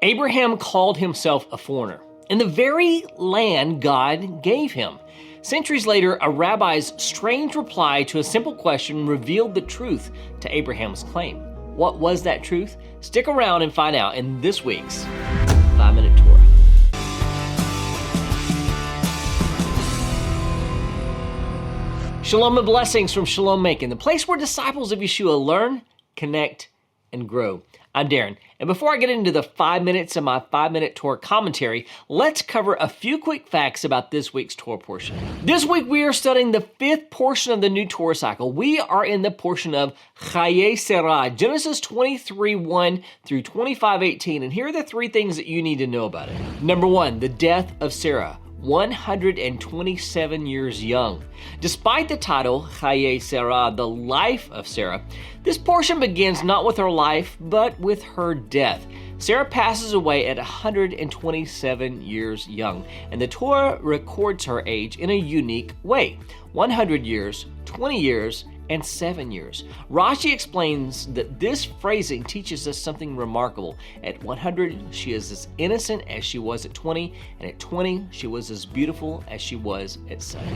Abraham called himself a foreigner in the very land God gave him. Centuries later, a rabbi's strange reply to a simple question revealed the truth to Abraham's claim. What was that truth? Stick around and find out in this week's 5-Minute Torah. Shalom and blessings from Shalom, Macon, the place where disciples of Yeshua learn, connect, and grow. I'm Darren, and before I get into the 5 minutes of my 5-Minute Torah commentary, let's cover a few quick facts about this week's Torah portion. This week we are studying the 5th portion of the new Torah cycle. We are in the portion of Chayei, Genesis 23:1 through 25:18, and here are the 3 things that you need to know about it. Number 1, the death of Sarah. 127 years young. Despite the title, Chayei, the life of Sarah, this portion begins not with her life, but with her death. Sarah passes away at 127 years young, and the Torah records her age in a unique way. 100 years, 20 years, and 7 years. Rashi explains that this phrasing teaches us something remarkable. At 100, she is as innocent as she was at 20, and at 20, she was as beautiful as she was at 7.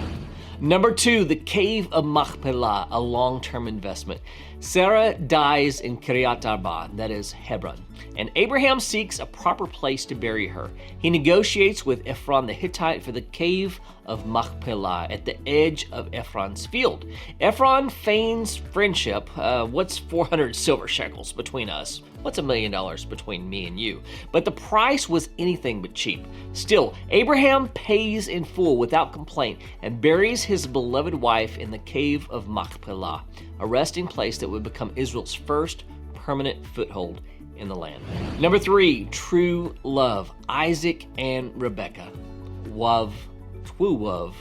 Number 2, the cave of Machpelah, a long-term investment. Sarah dies in Kiryat Arba, that is Hebron, and Abraham seeks a proper place to bury her. He negotiates with Ephron the Hittite for the cave of Machpelah at the edge of Ephron's field. Ephron feigns friendship. What's 400 silver shekels between us? What's $1 million between me and you? But the price was anything but cheap. Still, Abraham pays in full without complaint and buries his beloved wife in the cave of Machpelah, a resting place that would become Israel's first permanent foothold in the land. Number 3, true love. Isaac and Rebekah. Wav, twuwav,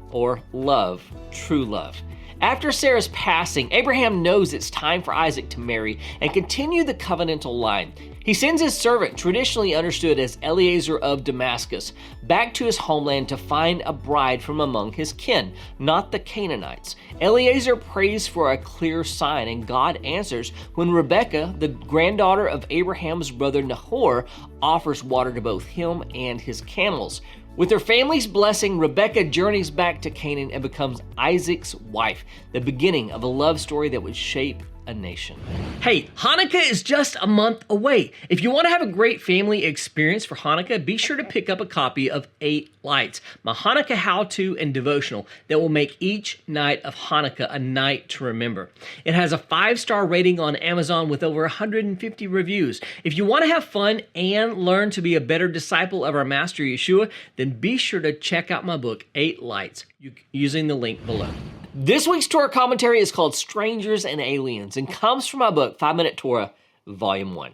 or love, true love. After Sarah's passing, Abraham knows it's time for Isaac to marry and continue the covenantal line. He sends his servant, traditionally understood as Eliezer of Damascus, back to his homeland to find a bride from among his kin, not the Canaanites. Eliezer prays for a clear sign, and God answers when Rebekah, the granddaughter of Abraham's brother Nahor, offers water to both him and his camels. With her family's blessing, Rebekah journeys back to Canaan and becomes Isaac's wife, the beginning of a love story that would shape a nation. Hey, Hanukkah is just a month away. If you want to have a great family experience for Hanukkah, be sure to pick up a copy of 8 Lights, my Hanukkah how-to and devotional that will make each night of Hanukkah a night to remember. It has a 5-star rating on Amazon with over 150 reviews. If you want to have fun and learn to be a better disciple of our Master Yeshua, then be sure to check out my book, 8 Lights, using the link below. This week's Torah commentary is called Strangers and Aliens and comes from my book, 5-Minute Torah, Volume 1.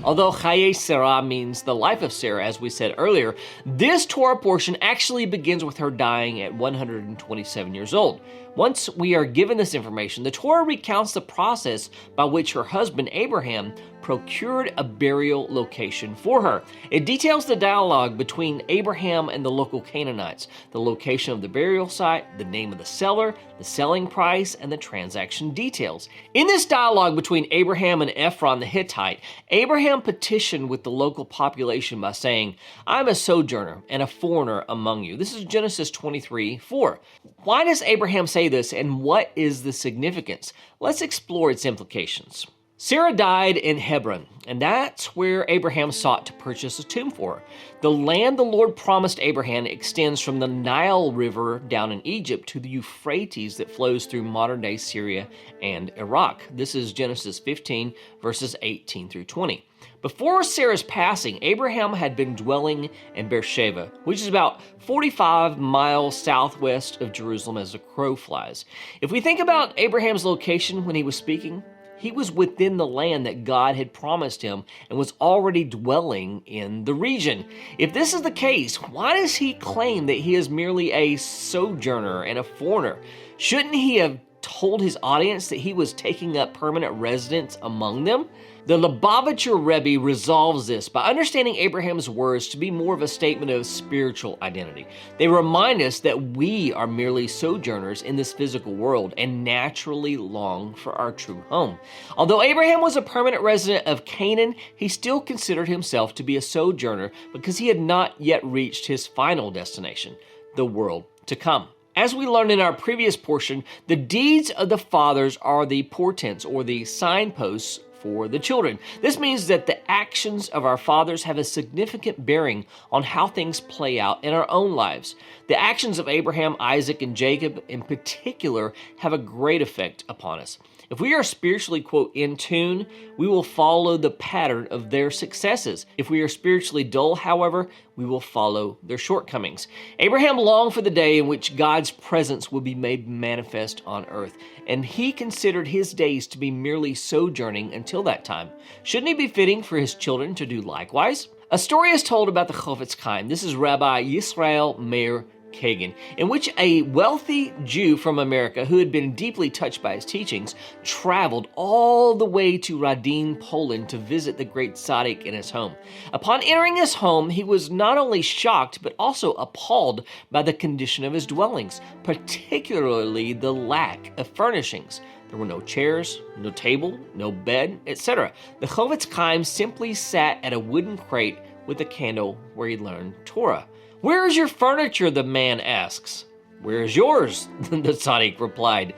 Although Chayei means the life of Sarah, as we said earlier, this Torah portion actually begins with her dying at 127 years old. Once we are given this information, the Torah recounts the process by which her husband Abraham procured a burial location for her. It details the dialogue between Abraham and the local Canaanites, the location of the burial site, the name of the seller, the selling price, and the transaction details. In this dialogue between Abraham and Ephron the Hittite, Abraham petitioned with the local population by saying, "I'm a sojourner and a foreigner among you." This is Genesis 23:4. Why does Abraham say this, and what is the significance? Let's explore its implications. Sarah died in Hebron, and that's where Abraham sought to purchase a tomb for her. The land the Lord promised Abraham extends from the Nile River down in Egypt to the Euphrates that flows through modern-day Syria and Iraq. This is Genesis 15, verses 18 through 20. Before Sarah's passing, Abraham had been dwelling in Beersheba, which is about 45 miles southwest of Jerusalem as a crow flies. If we think about Abraham's location when he was speaking, he was within the land that God had promised him and was already dwelling in the region. If this is the case, why does he claim that he is merely a sojourner and a foreigner? Shouldn't he have told his audience that he was taking up permanent residence among them? The Lubavitcher Rebbe resolves this by understanding Abraham's words to be more of a statement of spiritual identity. They remind us that we are merely sojourners in this physical world and naturally long for our true home. Although Abraham was a permanent resident of Canaan, he still considered himself to be a sojourner because he had not yet reached his final destination, the world to come. As we learned in our previous portion, the deeds of the fathers are the portents or the signposts for the children. This means that the actions of our fathers have a significant bearing on how things play out in our own lives. The actions of Abraham, Isaac, and Jacob in particular have a great effect upon us. If we are spiritually, quote, in tune, we will follow the pattern of their successes. If we are spiritually dull, however, we will follow their shortcomings. Abraham longed for the day in which God's presence would be made manifest on earth, and he considered his days to be merely sojourning until that time. Shouldn't it be fitting for his children to do likewise? A story is told about the Chofetz Chaim. This is Rabbi Yisrael Meir Kagan, in which a wealthy Jew from America who had been deeply touched by his teachings traveled all the way to Radin, Poland to visit the great tzaddik in his home. Upon entering his home, he was not only shocked but also appalled by the condition of his dwellings, particularly the lack of furnishings. There were no chairs, no table, no bed, etc. The Chofetz Chaim simply sat at a wooden crate with a candle where he learned Torah. "Where is your furniture?" the man asks. "Where is yours?" the tzaddik replied.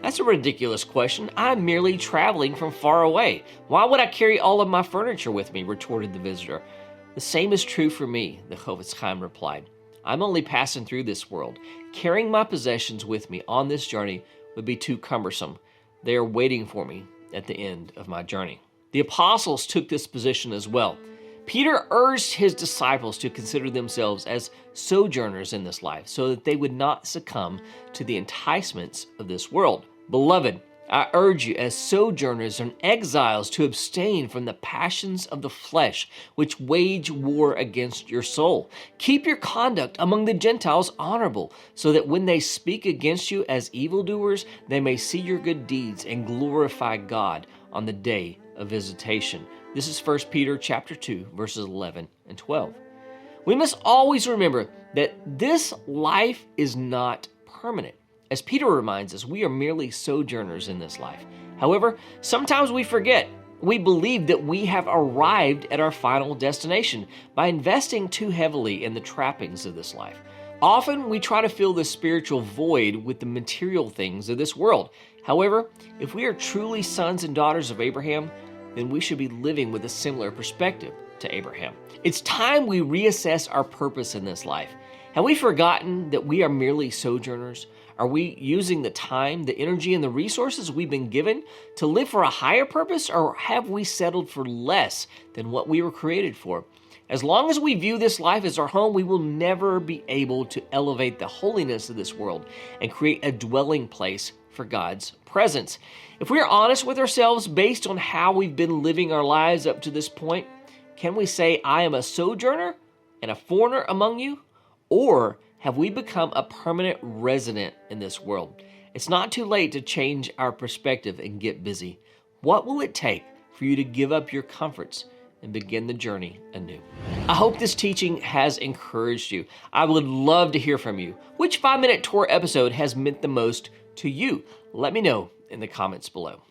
"That's a ridiculous question. I'm merely traveling from far away. Why would I carry all of my furniture with me?" retorted the visitor. "The same is true for me," the Chofetz Chaim replied. "I'm only passing through this world. Carrying my possessions with me on this journey would be too cumbersome. They are waiting for me at the end of my journey." The apostles took this position as well. Peter urged his disciples to consider themselves as sojourners in this life so that they would not succumb to the enticements of this world. "Beloved, I urge you as sojourners and exiles to abstain from the passions of the flesh which wage war against your soul. Keep your conduct among the Gentiles honorable, so that when they speak against you as evildoers, they may see your good deeds and glorify God on the day of visitation." This is 1 Peter chapter 2, verses 11 and 12. We must always remember that this life is not permanent. As Peter reminds us, we are merely sojourners in this life. However, sometimes we forget. We believe that we have arrived at our final destination by investing too heavily in the trappings of this life. Often we try to fill the spiritual void with the material things of this world. However, if we are truly sons and daughters of Abraham, then we should be living with a similar perspective to Abraham. It's time we reassess our purpose in this life. Have we forgotten that we are merely sojourners? Are we using the time, the energy, and the resources we've been given to live for a higher purpose, or have we settled for less than what we were created for? As long as we view this life as our home, we will never be able to elevate the holiness of this world and create a dwelling place for God's presence. If we are honest with ourselves based on how we've been living our lives up to this point, can we say, "I am a sojourner and a foreigner among you"? Or have we become a permanent resident in this world? It's not too late to change our perspective and get busy. What will it take for you to give up your comforts and begin the journey anew? I hope this teaching has encouraged you. I would love to hear from you. Which 5-Minute Torah episode has meant the most to you? Let me know in the comments below.